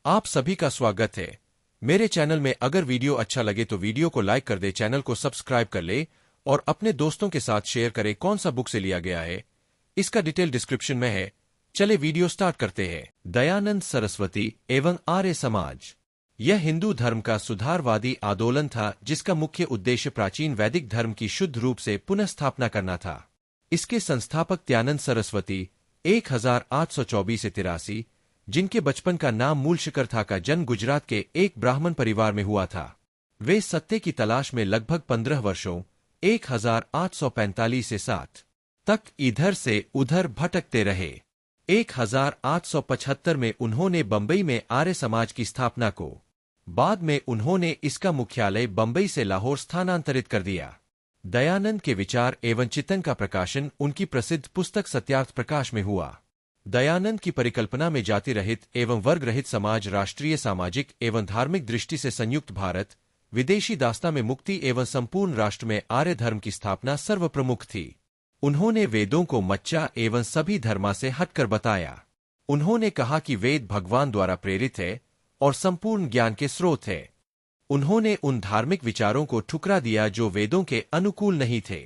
आप सभी का स्वागत है मेरे चैनल में। अगर वीडियो अच्छा लगे तो वीडियो को लाइक कर दे, चैनल को सब्सक्राइब कर ले और अपने दोस्तों के साथ शेयर करें। कौन सा बुक से लिया गया है इसका डिटेल डिस्क्रिप्शन में है। चले वीडियो स्टार्ट करते हैं। दयानंद सरस्वती एवं आर्य समाज। यह हिंदू धर्म का सुधारवादी आंदोलन था जिसका मुख्य उद्देश्य प्राचीन वैदिक धर्म की शुद्ध रूप से पुनःस्थापना करना था। इसके संस्थापक दयानंद सरस्वती 1824 से 83, जिनके बचपन का नाम मूल शिखर था, का जन्म गुजरात के एक ब्राह्मण परिवार में हुआ था। वे सत्य की तलाश में लगभग 15 वर्षों 1845 से 7 तक इधर से उधर भटकते रहे। 1875 में उन्होंने बंबई में आर्य समाज की स्थापना को, बाद में उन्होंने इसका मुख्यालय बंबई से लाहौर स्थानांतरित कर दिया। दयानंद के विचार एवं चिंतन का प्रकाशन उनकी प्रसिद्ध पुस्तक सत्यार्थ प्रकाश में हुआ। दयानंद की परिकल्पना में जाति रहित एवं वर्ग रहित समाज, राष्ट्रीय सामाजिक एवं धार्मिक दृष्टि से संयुक्त भारत, विदेशी दास्ता में मुक्ति एवं संपूर्ण राष्ट्र में आर्य धर्म की स्थापना सर्वप्रमुख थी। उन्होंने वेदों को मच्चा एवं सभी धर्मा से हटकर बताया। उन्होंने कहा कि वेद भगवान द्वारा प्रेरित है और संपूर्ण ज्ञान के स्रोत है। उन्होंने उन धार्मिक विचारों को ठुकरा दिया जो वेदों के अनुकूल नहीं थे।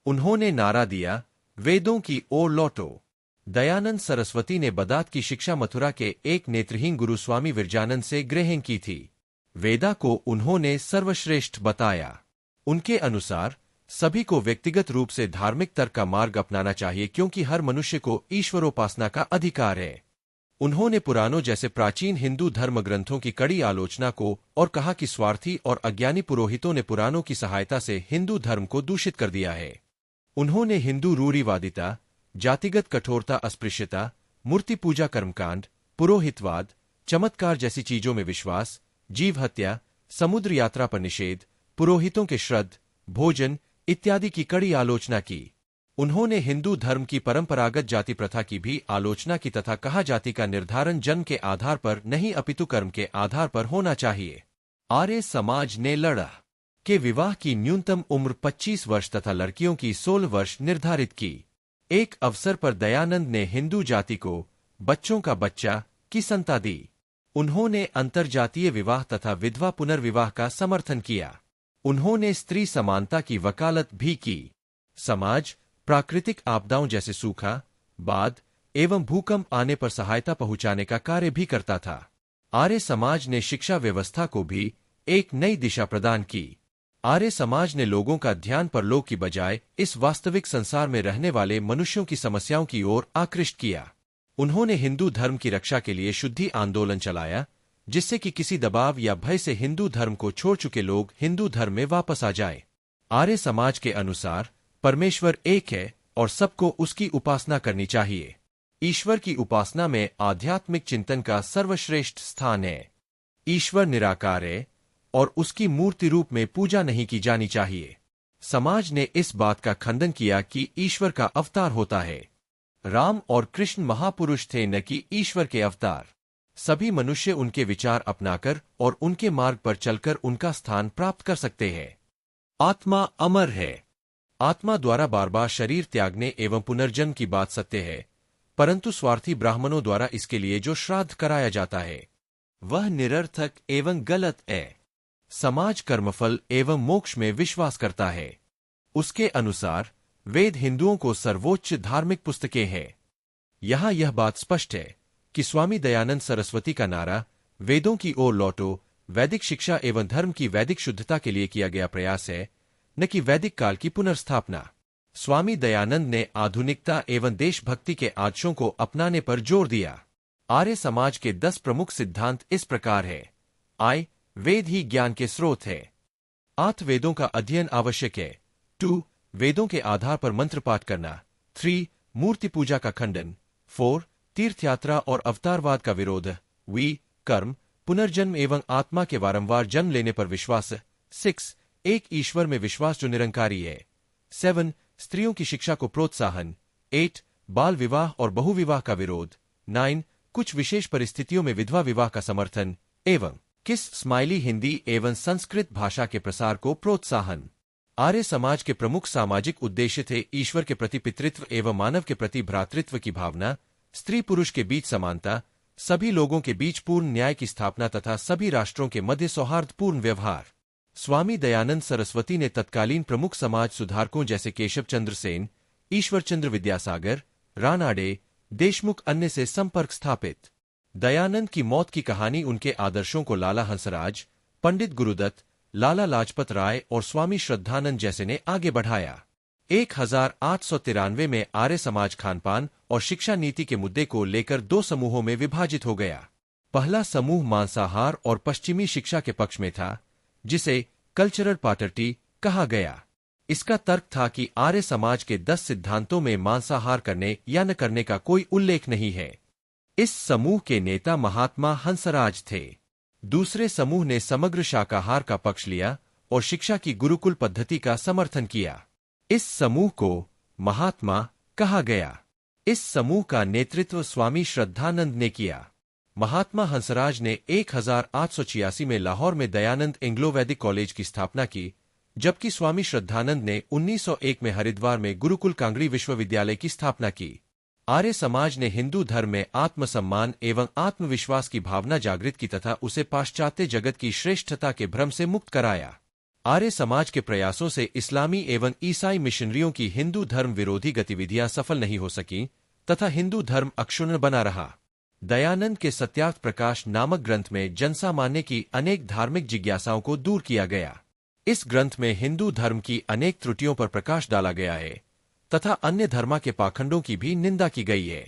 उन्होंने नारा दिया, वेदों की ओर लौटो। दयानंद सरस्वती ने बदात की शिक्षा मथुरा के एक नेत्रहीन गुरु स्वामी विरजानंद से ग्रहण की थी। वेदा को उन्होंने सर्वश्रेष्ठ बताया। उनके अनुसार सभी को व्यक्तिगत रूप से धार्मिक तर्क का मार्ग अपनाना चाहिए, क्योंकि हर मनुष्य को ईश्वरोपासना का अधिकार है। उन्होंने पुराणों जैसे प्राचीन हिंदू धर्म ग्रंथों की कड़ी आलोचना को और कहा कि स्वार्थी और अज्ञानी पुरोहितों ने पुराणों की सहायता से हिंदू धर्म को दूषित कर दिया है। उन्होंने हिंदू रूढ़िवादिता, जातिगत कठोरता, अस्पृश्यता, मूर्ति पूजा, कर्मकांड, पुरोहितवाद, चमत्कार जैसी चीजों में विश्वास, जीव हत्या, समुद्र यात्रा पर निषेध, पुरोहितों के श्राद्ध, भोजन इत्यादि की कड़ी आलोचना की। उन्होंने हिंदू धर्म की परंपरागत जाति प्रथा की भी आलोचना की तथा कहा, जाति का निर्धारण जन्म के आधार पर नहीं अपितु कर्म के आधार पर होना चाहिए। आर्य समाज ने लड़ा के विवाह की न्यूनतम उम्र 25 वर्ष तथा लड़कियों की 16 वर्ष निर्धारित की। एक अवसर पर दयानंद ने हिंदू जाति को बच्चों का बच्चा की संता दी। उन्होंने अंतरजातीय विवाह तथा विधवा पुनर्विवाह का समर्थन किया। उन्होंने स्त्री समानता की वकालत भी की। समाज प्राकृतिक आपदाओं जैसे सूखा, बाढ़ एवं भूकंप आने पर सहायता पहुंचाने का कार्य भी करता था। आर्य समाज ने शिक्षा व्यवस्था को भी एक नई दिशा प्रदान की। आर्य समाज ने लोगों का ध्यान परलोक की बजाय इस वास्तविक संसार में रहने वाले मनुष्यों की समस्याओं की ओर आकृष्ट किया। उन्होंने हिंदू धर्म की रक्षा के लिए शुद्धि आंदोलन चलाया, जिससे कि किसी दबाव या भय से हिंदू धर्म को छोड़ चुके लोग हिंदू धर्म में वापस आ जाएं। आर्य समाज के अनुसार परमेश्वर एक है और सबको उसकी उपासना करनी चाहिए। ईश्वर की उपासना में आध्यात्मिक चिंतन का सर्वश्रेष्ठ स्थान है। ईश्वर निराकार है और उसकी मूर्ति रूप में पूजा नहीं की जानी चाहिए। समाज ने इस बात का खंडन किया कि ईश्वर का अवतार होता है। राम और कृष्ण महापुरुष थे, न कि ईश्वर के अवतार। सभी मनुष्य उनके विचार अपनाकर और उनके मार्ग पर चलकर उनका स्थान प्राप्त कर सकते हैं। आत्मा अमर है। आत्मा द्वारा बार बार शरीर त्यागने एवं पुनर्जन्म की बात सत्य है, परंतु स्वार्थी ब्राह्मणों द्वारा इसके लिए जो श्राद्ध कराया जाता है वह निरर्थक एवं गलत है। समाज कर्मफल एवं मोक्ष में विश्वास करता है। उसके अनुसार वेद हिंदुओं को सर्वोच्च धार्मिक पुस्तकें हैं। यहां यह बात स्पष्ट है कि स्वामी दयानंद सरस्वती का नारा, वेदों की ओर लौटो, वैदिक शिक्षा एवं धर्म की वैदिक शुद्धता के लिए किया गया प्रयास है, न कि वैदिक काल की पुनर्स्थापना। स्वामी दयानंद ने आधुनिकता एवं देशभक्ति के आदर्शों को अपनाने पर जोर दिया। आर्य समाज के 10 प्रमुख सिद्धांत इस प्रकार है। वेद ही ज्ञान के स्रोत है। 8 वेदों का अध्ययन आवश्यक है। 2 वेदों के आधार पर मंत्र पाठ करना। 3 मूर्ति पूजा का खंडन। 4 तीर्थ यात्रा और अवतारवाद का विरोध। कर्म, पुनर्जन्म एवं आत्मा के वारंवार जन्म लेने पर विश्वास। 6 एक ईश्वर में विश्वास जो निरंकारी है। 7 स्त्रियों की शिक्षा को प्रोत्साहन। 8 बाल विवाह और बहुविवाह का विरोध। 9 कुछ विशेष परिस्थितियों में विधवा विवाह का समर्थन एवं किस स्माइली हिंदी एवं संस्कृत भाषा के प्रसार को प्रोत्साहन। आर्य समाज के प्रमुख सामाजिक उद्देश्य थे ईश्वर के प्रति पितृत्व एवं मानव के प्रति भ्रातृत्व की भावना, स्त्री पुरुष के बीच समानता, सभी लोगों के बीच पूर्ण न्याय की स्थापना तथा सभी राष्ट्रों के मध्य सौहार्दपूर्ण व्यवहार। स्वामी दयानंद सरस्वती ने तत्कालीन प्रमुख समाज सुधारकों जैसे केशव चंद्र सेन, ईश्वरचंद्र विद्यासागर, रानाडे, देशमुख अन्य से संपर्क स्थापित। दयानंद की मौत की कहानी उनके आदर्शों को लाला हंसराज, पंडित गुरुदत्त, लाला लाजपत राय और स्वामी श्रद्धानंद जैसे ने आगे बढ़ाया। 1893 में आर्य समाज खानपान और शिक्षा नीति के मुद्दे को लेकर दो समूहों में विभाजित हो गया। पहला समूह मांसाहार और पश्चिमी शिक्षा के पक्ष में था, जिसे कल्चरल पार्टी कहा गया। इसका तर्क था कि आर्य समाज के 10 सिद्धांतों में मांसाहार करने या न करने का कोई उल्लेख नहीं है। इस समूह के नेता महात्मा हंसराज थे। दूसरे समूह ने समग्र शाकाहार का पक्ष लिया और शिक्षा की गुरुकुल पद्धति का समर्थन किया। इस समूह को महात्मा कहा गया। इस समूह का नेतृत्व स्वामी श्रद्धानंद ने किया। महात्मा हंसराज ने 1886 में लाहौर में दयानंद एंग्लो वैदिक कॉलेज की स्थापना की, जबकि स्वामी श्रद्धानंद ने 1901 में हरिद्वार में गुरुकुल कांगड़ी विश्वविद्यालय की स्थापना की। आर्य समाज ने हिंदू धर्म में आत्मसम्मान एवं आत्मविश्वास की भावना जागृत की तथा उसे पाश्चात्य जगत की श्रेष्ठता के भ्रम से मुक्त कराया। आर्य समाज के प्रयासों से इस्लामी एवं ईसाई मिशनरियों की हिंदू धर्म विरोधी गतिविधियां सफल नहीं हो सकीं तथा हिंदू धर्म अक्षुण्ण बना रहा। दयानंद के सत्यार्थ प्रकाश नामक ग्रंथ में जनसामान्य की अनेक धार्मिक जिज्ञासाओं को दूर किया गया। इस ग्रंथ में हिंदू धर्म की अनेक त्रुटियों पर प्रकाश डाला गया है तथा अन्य धर्मा के पाखंडों की भी निंदा की गई है।